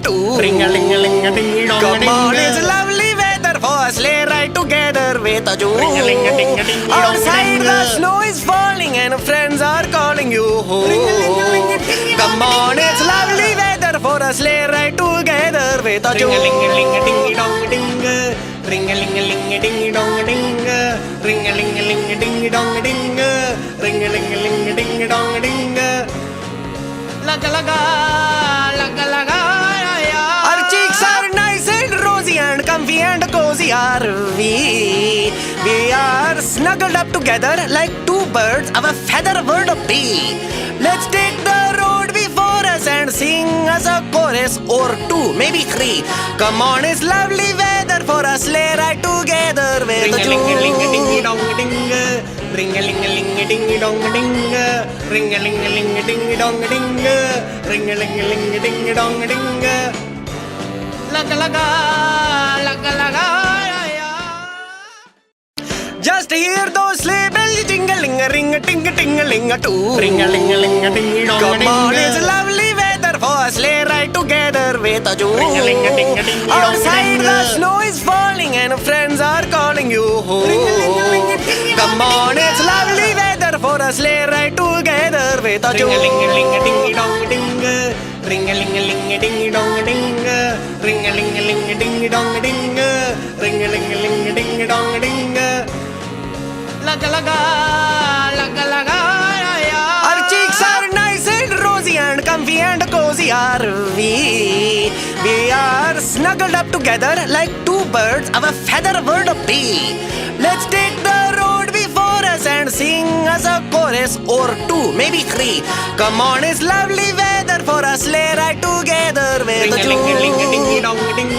too. Ring-a-ling-a-ling-a-ding-dong. Come on, it's lovely weather for a sleigh ride together with a Jew. Outside the snow is falling and friends are calling you home. Come on, it's lovely weather for a sleigh ride together with a Jew. Ring-a-ling-a-ling-a-ding-dong-ding. Ring-a-ling-a-ling-a-ding-dong-ding. Ring-a-ling-a-ling-a-ding-dong-ding. Ring-a-ling-a-ling-a-ding-dong-ding. Laga-laga, laga-laga. Our cheeks are nice and rosy and comfy and cozy are we. We are snuggled up together like two birds of a feather would be. Let's take the road before us and sing us a chorus or two, maybe three. Come on, it's lovely weather for a sleigh ride together with a Ring-a-ling-a-ling-a-ding-dong-ding. Ring-a-ling-a-ling-a-ding-dong-ding. Ring-a-ling-a-ling-a-ding-dong-ding. Ring-a-ling-a-ling-a-ding-dong-ding. Laga-laga, laga-laga. Just hear those sleigh bells jingling, a ring, a ting, a ting, a ling, a too. Ring-a-ling-a-ling-a-ding-dong-ding. Come on, it's lovely weather for a sleigh ride together with a Jew. Ring-a-ling-a-ding-a-ding-dong-ding. Outside the snow is falling and friends are calling you home. Come on, it's lovely weather for a sleigh ride together with a Jew. Ring-a-ling-a-ling-a-ding-dong-ding. Ring-a-ling-a-ling-a-ding-dong-ding. Ring-a-ling-a-ling-a-ding-dong-ding. Ring-a-ling-a-ling-a-ding-dong-ding. Laga-laga, laga-laga. Our cheeks are nice and rosy and comfy and cozy are we. We are snuggled up together like two birds of a feather would be. Let's take the road before us and sing us a chorus or two, maybe three. Come on, it's lovely weather for a sleigh ride together with a Jew. Ring-a-ling-a-ling-a-ding-dong-ding.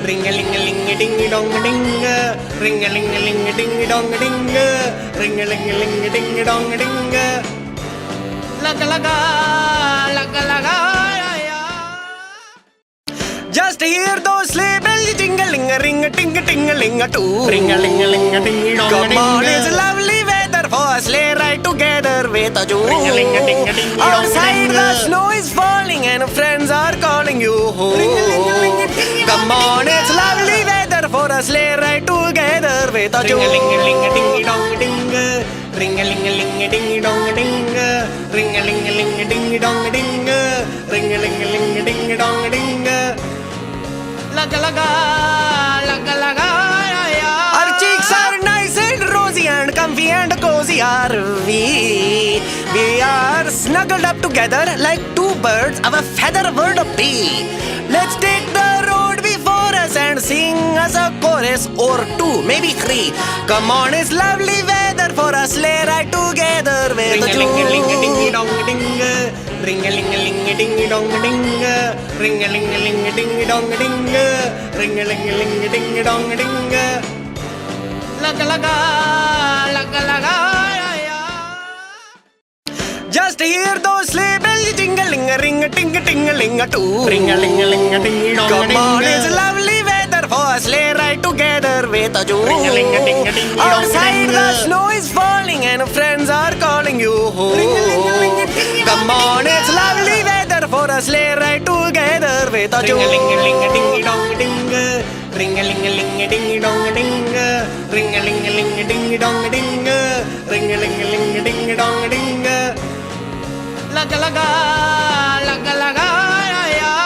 Ring-a-ling-a-ling-a-ding-dong-ding. Ring-a-ling-a-ling-a-ding-dong-ding. Ring-a-ling-a-ling-a-ding-dong-ding. Laga-laga, laga-laga. Just hear those sleigh bells jingling, a ring, a ting, a ting, a ling, a too. Ring-a-ling-a-ling-a-ding-dong-ding. Come on, it's lovely weather for a sleigh ride together with a Jew. Outside the snow is falling and friends are calling you home. Come on, it's lovely weather for a sleigh ride together with a Jew. Ring-a-ling-a-ling-a-ding-dong-ding. Ring-a-ling-a-ling-a-ding-dong-ding. Ring-a-ling-a-ling-a-ding-dong-ding. Ring-a-ling-a-ling-a-ding-dong-ding. Laga-laga, laga-laga. Our cheeks are nice and rosy and comfy and cozy are we. We are snuggled up together like two birds of a feather would be. Let's take the road before us and sing us a chorus or two, maybe three. Come on, it's lovely weather for a sleigh ride together with a Jew. Ring-a-ling-a-ling-a-ding-dong-ding. Ring-a-ling-a-ling-a-ding-dong-ding. Ring-a-ling-a-ling-a-ding-dong-ding. Ring-a-ling-a-ling-a-ding-dong-ding. Laga-laga, laga-laga. Just hear those sleigh bells jingling, a ring, a ting, a ting, a ling, a too. Ring-a-ling-a-ling-a-ding-dong-ding. Come on, it's lovely weather for a sleigh ride together with a Jew. Ring-a-ling-a-ling-a-ding-dong-ding. Outside the snow is falling and friends are calling you home. Come on, it's lovely weather for a sleigh ride together with a Jew. Ring-a-ling-a-ling-a-ding-dong-ding. Ring-a-ling-a-ling-a-ding-dong-ding. Ring-a-ling-a-ling-a-ding-dong-ding. Ring-a-ling-a-ling-a-ding-dong-ding. Laga-laga, laga-laga.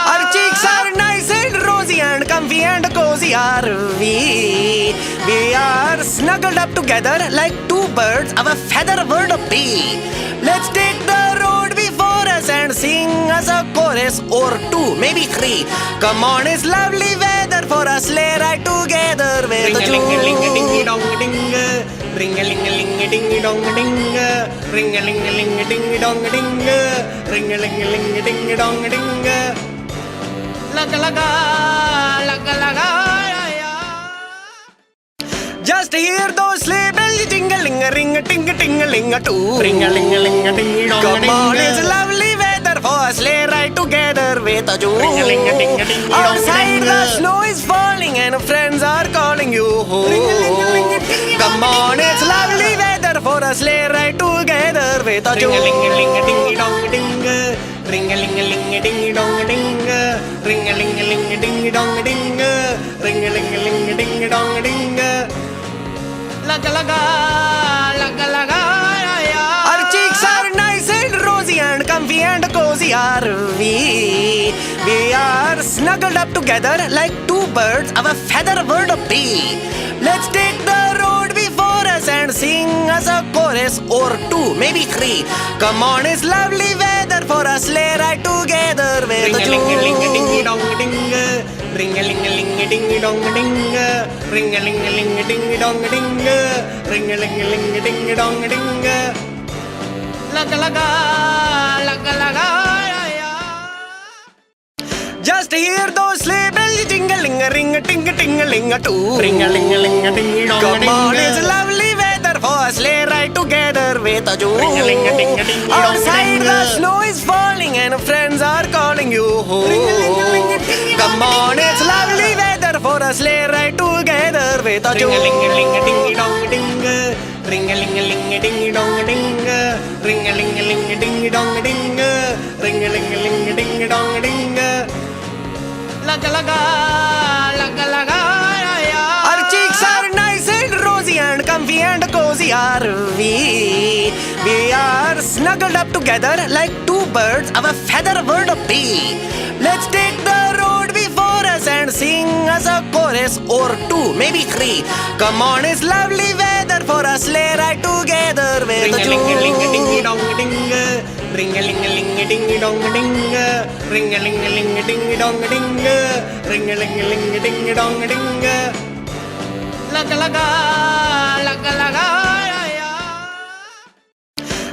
Our cheeks are nice and rosy and comfy and cozy are we. We are snuggled up together like two birds of a feather would be. Let's take the road before us and sing us a chorus or two, maybe three. Come on, it's lovely weather for a sleigh ride together with a Jew. Ring-a-ling-a-ling-a-ding-dong-ding. Ring-a-ling-a-ling-a-ding-dong-ding. Ring-a-ling-a-ling-a-ding-dong-ding. Ring-a-ling-a-ling-a-ding-dong-ding. Laga-laga, laga-laga. Just hear those sleigh bells jingling, a ring, a ting, a ting, a ling, a too. Ring-a-ling-a-ling-a-ding-dong-ding. Come on, it's lovely weather for a sleigh ride together with a Jew. Ring-a-ling-a-ling-a-ding-dong-ding. Outside the snow is falling and friends are calling you home. Come on, it's lovely weather for a sleigh ride together with a Jew. Ring-a-ling-a-ling-a-ding-dong-ding. Ring a ling a ling a ding dong a ding. Ring a ling a ling a ding dong a ding. Ring a ling a ling a ding dong a ding. Laga laga, laga laga, ya. Our cheeks are nice and rosy and comfy and cozy are we. We are snuggled up together like two birds of a feather bird of bee. Let's take the road before us and sing us a chorus or two, maybe three. Come on, it's lovely weather for a sleigh ride together with Ring the a ling a ling a ding Jew. dong a ding. Ring a ling a ling a ding dong a ding. Ring a ling a ling a ding dong a ding. Ring a ling a ling a ding dong a ding. Laga laga, laga laga, ya. Just hear those sleigh bells jingling, a ring a ting a ting a ling a too. Ring a ling a ling a ding dong a Come ding. on, it's lovely weather for a sleigh ride together with a Jew. Ring-a-ling-a-ding-a-ding-a-dong-a-ding. Outside the snow is falling and friends are calling you home. Ring-a-ling-a-ling-a-ding-a-dong-a-ding. Come on, it's lovely weather for a sleigh ride together with a Jew. Ring a ling a ling a ding dong a ding. Ring a ling a ling a ding dong a ding. Ring a ling a ling a ding dong a ding. Ring a ling a ling a ding dong a ding. Laga laga, laga laga, ya. Our cheeks are nice and rosy and comfy and cozy are we. We are snuggled up together like two birds of a feather bird of bee. Let's take the road before us and sing us a chorus or two, maybe three. Come on, it's lovely weather for a sleigh ride together with Ring a a ling a ling a ding Jew. dong a ding. Ring a ling a ling a ding dong a ding. Ring a ling a ling a ding dong a ding. Ring a ling a ling a ding dong a ding. Laga laga, laga laga, ya.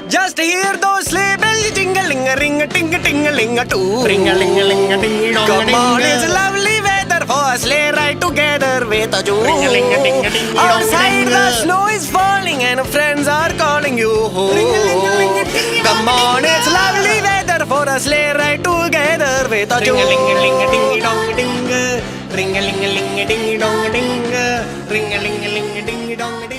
Just hear those sleigh bells jingling, a ring a ting a ling a too. Ring a ling a ling a ding dong a Come ding. on, it's lovely weather for a sleigh ride together with a Jew. Ring-a-ling-a-ding-a-ding-a-dong-a-ding. Outside the snow is falling and friends are calling you home. Ring-a-ling-a-ling-a-ding-a-dong-a-ding. Come on, it's lovely weather for a sleigh ride together with a Jew. Ring a ling a ling a ding dong a ding. Ring a ling a ling a ding dong a ding. Ring a ling a ling a ding dong a ding.